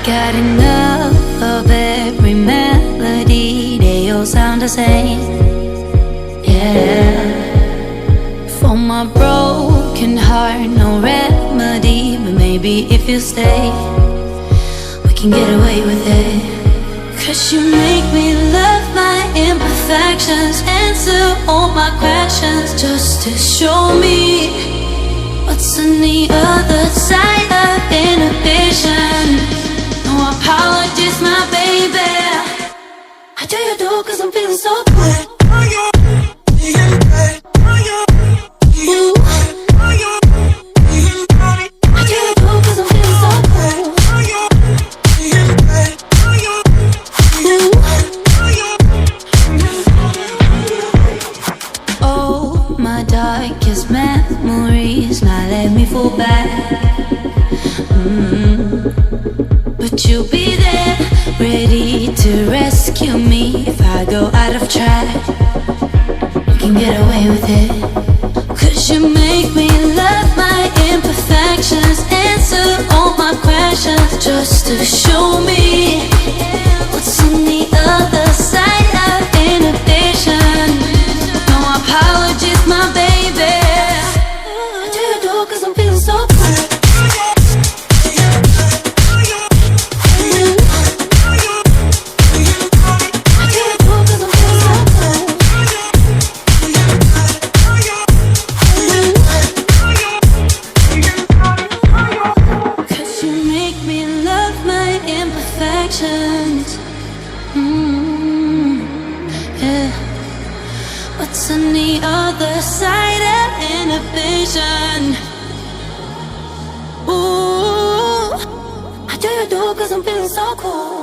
got enough of every melody, they all sound the same. Yeah. For my broken heart, no remedy, but maybe if you stay, we can get away with it. 'Cause you make me love my imperfections, answer all my questions, just to show me what's on the other side of inhibition. No apologies, my baby. I do you do 'cause I'm feeling so good. Darkest memories, now let me fall back. But you'll be there, ready to rescue me if I go out of track. You can get away with it. 'Cause you make me love my imperfections, answer all my questions, just to show me what's on the other side of inhibition. No apologies, my baby. I do you do 'cause I'm feeling so good. What's on the other side of inhibition? Ooh, I do you do 'cause I'm feeling so cool.